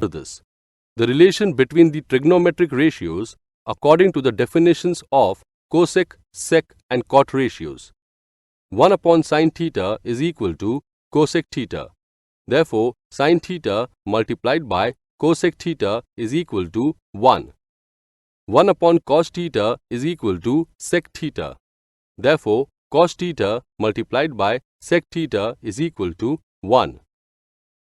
this. The relation between the trigonometric ratios according to the definitions of cosec, sec and cot ratios. 1 upon sin theta is equal to cosec theta. Therefore, sin theta multiplied by cosec theta is equal to 1. 1 upon cos theta is equal to sec theta. Therefore, cos theta multiplied by sec theta is equal to 1.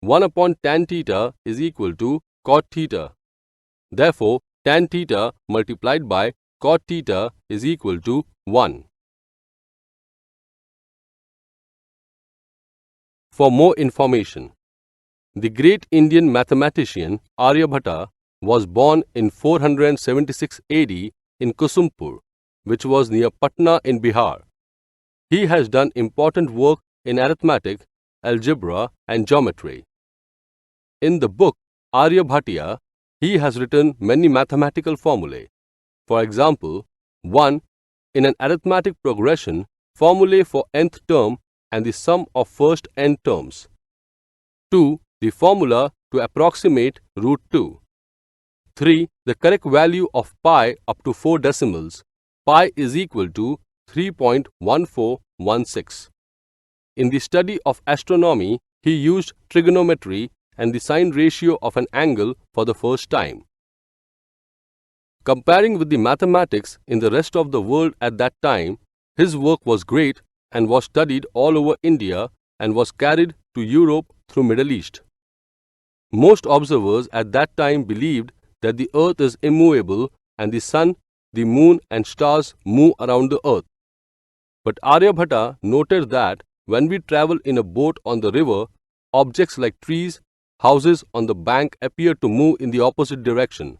1 upon tan theta is equal to cot theta. Therefore, tan theta multiplied by cot theta is equal to 1. For more information, the great Indian mathematician Aryabhata was born in 476 AD in Kusumpur, which was near Patna in Bihar. He has done important work in arithmetic, algebra and geometry. In the book Aryabhatiya, he has written many mathematical formulae. For example, 1. In an arithmetic progression, formulae for nth term and the sum of first n terms. 2. The formula to approximate root 2. 3. The correct value of pi up to 4 decimals. Pi is equal to 3.1416. In the study of astronomy, he used trigonometry and the sine ratio of an angle for the first time. Comparing with the mathematics in the rest of the world at that time, his work was great and was studied all over India and was carried to Europe through Middle East. Most observers at that time believed that the earth is immovable and the sun, the moon and stars move around the earth. But Aryabhata noted that when we travel in a boat on the river, objects like trees, houses on the bank appear to move in the opposite direction.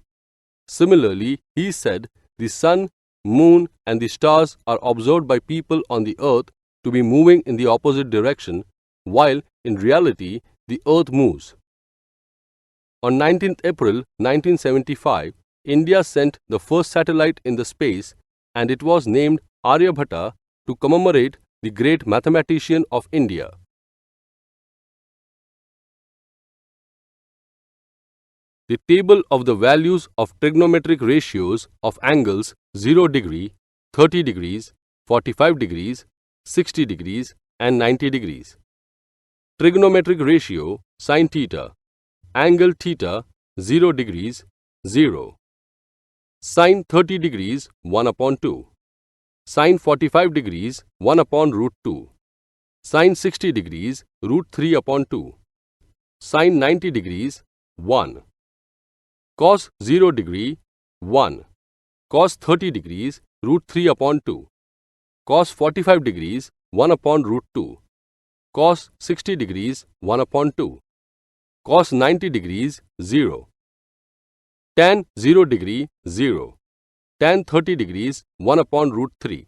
Similarly, he said the sun, moon and the stars are observed by people on the earth to be moving in the opposite direction, while in reality the earth moves. On 19th April 1975, India sent the first satellite in the space and it was named Aryabhata to commemorate the great mathematician of India. The table of the values of trigonometric ratios of angles 0 degree, 30 degrees, 45 degrees, 60 degrees and 90 degrees. Trigonometric ratio sin theta. Angle theta 0 degrees 0. Sin 30 degrees 1 upon 2. Sin 45 degrees 1 upon root 2. Sin 60 degrees root 3 upon 2. Sin 90 degrees 1. Cos 0 degree 1. Cos 30 degrees root 3 upon 2. Cos 45 degrees 1 upon root 2. Cos 60 degrees 1 upon 2. Cos 90 degrees 0. Tan 0 degree 0. Tan 30 degrees 1 upon root 3.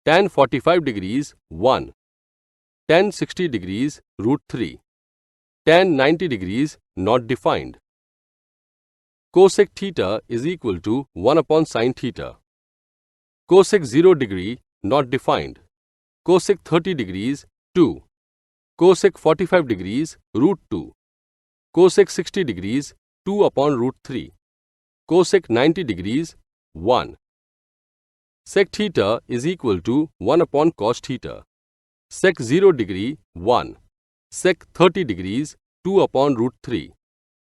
Tan 45 degrees 1. Tan 60 degrees root 3. Tan 90 degrees not defined. Cosec theta is equal to 1 upon sin theta. Cosec 0 degree not defined. Cosec 30 degrees 2. Cosec 45 degrees root 2. Cosec 60 degrees 2 upon root 3. Cosec 90 degrees 1. Sec theta is equal to 1 upon cos theta. Sec 0 degree 1. Sec 30 degrees 2 upon root 3.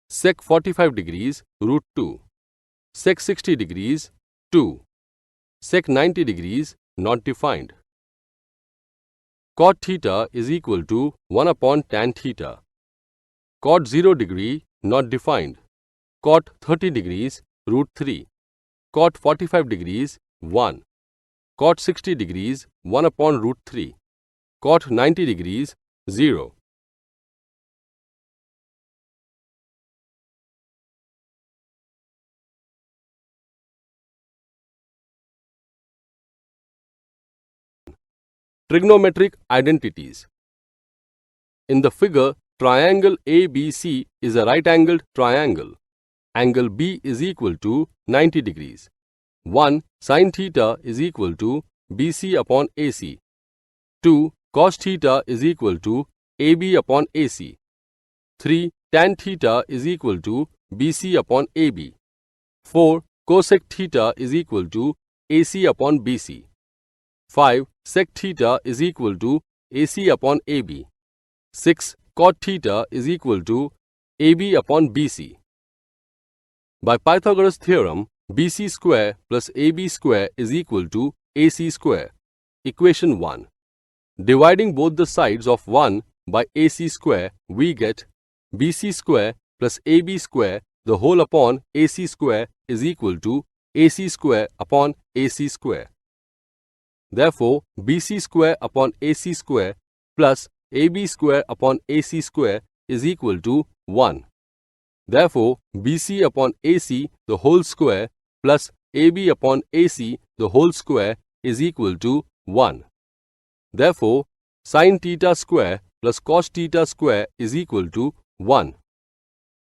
Sec 45 degrees root 2. Sec 60 degrees 2. Sec 90 degrees not defined. Cot theta is equal to 1 upon tan theta. Cot 0 degree not defined. Cot 30 degrees root 3. Cot 45 degrees 1. Cot 60 degrees 1 upon root 3. Cot 90 degrees 0. Trigonometric identities. In the figure, triangle ABC is a right-angled triangle. Angle B is equal to 90 degrees. 1. Sin theta is equal to BC upon AC. 2. Cos theta is equal to AB upon AC. 3. Tan theta is equal to BC upon AB. 4. Cosec theta is equal to AC upon BC. 5. Sec theta is equal to AC upon AB. 6. Cot theta is equal to AB upon BC. By Pythagoras theorem, BC square plus AB square is equal to AC square. Equation 1. Dividing both the sides of 1 by AC square, we get BC square plus AB square the whole upon AC square is equal to AC square upon AC square. Therefore, BC square upon AC square plus AB square upon AC square is equal to 1. Therefore, BC upon AC the whole square plus AB upon AC the whole square is equal to 1. Therefore, sin theta square plus cos theta square is equal to 1.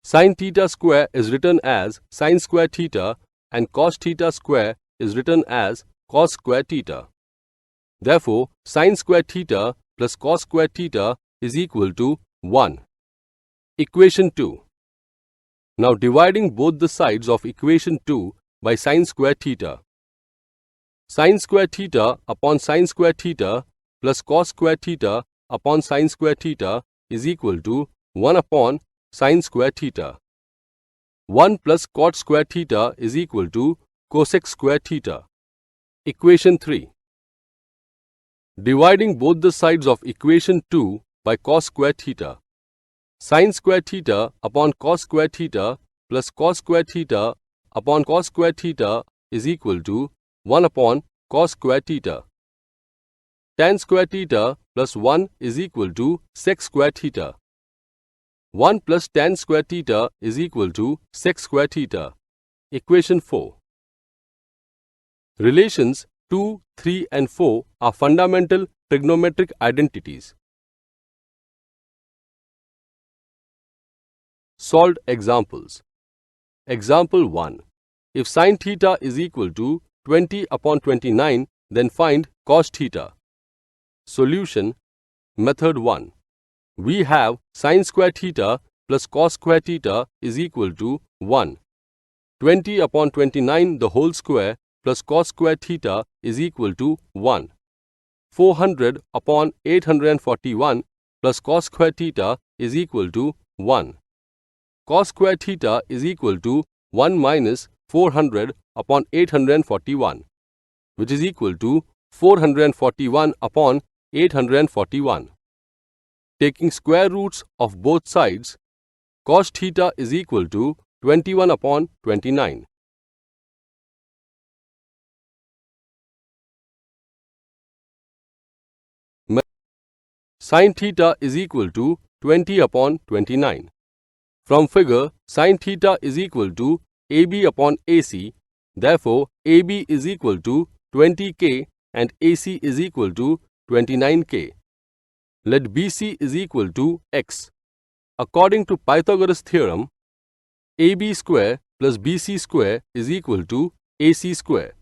Sin theta square is written as sin square theta and cos theta square is written as cos square theta. Therefore, sin square theta plus cos square theta is equal to 1. Equation 2. Now dividing both the sides of equation 2 by sin square theta. Sin square theta upon sin square theta plus cos square theta upon sin square theta is equal to 1 upon sin square theta. 1 plus cot square theta is equal to cosec square theta. Equation 3. Dividing both the sides of equation 2 by cos square theta. Sin square theta upon cos square theta plus cos square theta upon cos square theta is equal to 1 upon cos square theta. Tan square theta plus 1 is equal to sec square theta. 1 plus tan square theta is equal to sec square theta. Equation 4. Relations 2, 3 and 4 are fundamental trigonometric identities. Solved examples. Example 1. If sin theta is equal to 20 upon 29, then find cos theta. Solution. Method 1. We have sin square theta plus cos square theta is equal to 1. 20 upon 29 the whole square plus cos square theta is equal to 1. 400 upon 841 plus cos square theta is equal to 1. Cos square theta is equal to 1 minus 400 upon 841, which is equal to 441 upon 841. Taking square roots of both sides, cos theta is equal to 21 upon 29. Sin theta is equal to 20 upon 29. From figure, sin theta is equal to AB upon AC. Therefore, AB is equal to 20K and AC is equal to 29K. Let BC is equal to X. According to Pythagoras theorem, AB square plus BC square is equal to AC square.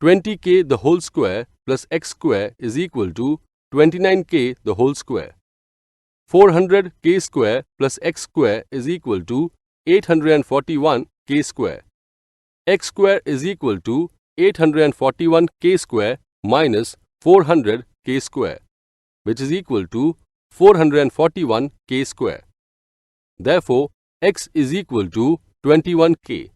20K the whole square plus X square is equal to 29K the whole square. 400K square plus X square is equal to 841K square. X square is equal to 841K square minus 400K square, which is equal to 441K square. Therefore, X is equal to 21K.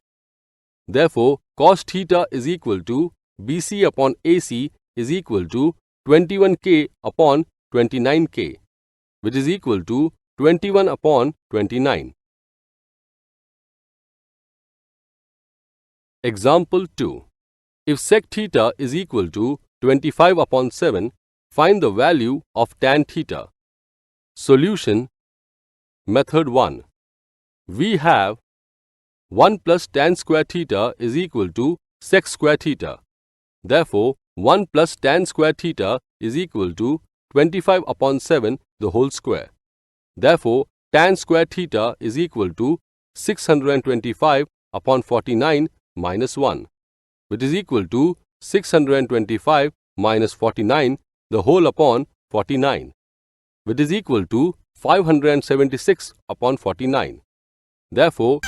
Therefore, cos theta is equal to BC upon AC is equal to 21K upon 29K, which is equal to 21 upon 29. Example 2. If sec theta is equal to 25 upon 7, find the value of tan theta. Solution. Method 1. We have 1 plus tan square theta is equal to sec square theta. Therefore, 1 plus tan square theta is equal to 25 upon 7 the whole square. Therefore, tan square theta is equal to 625 upon 49 minus 1, which is equal to 625 minus 49 the whole upon 49, which is equal to 576 upon 49. Therefore,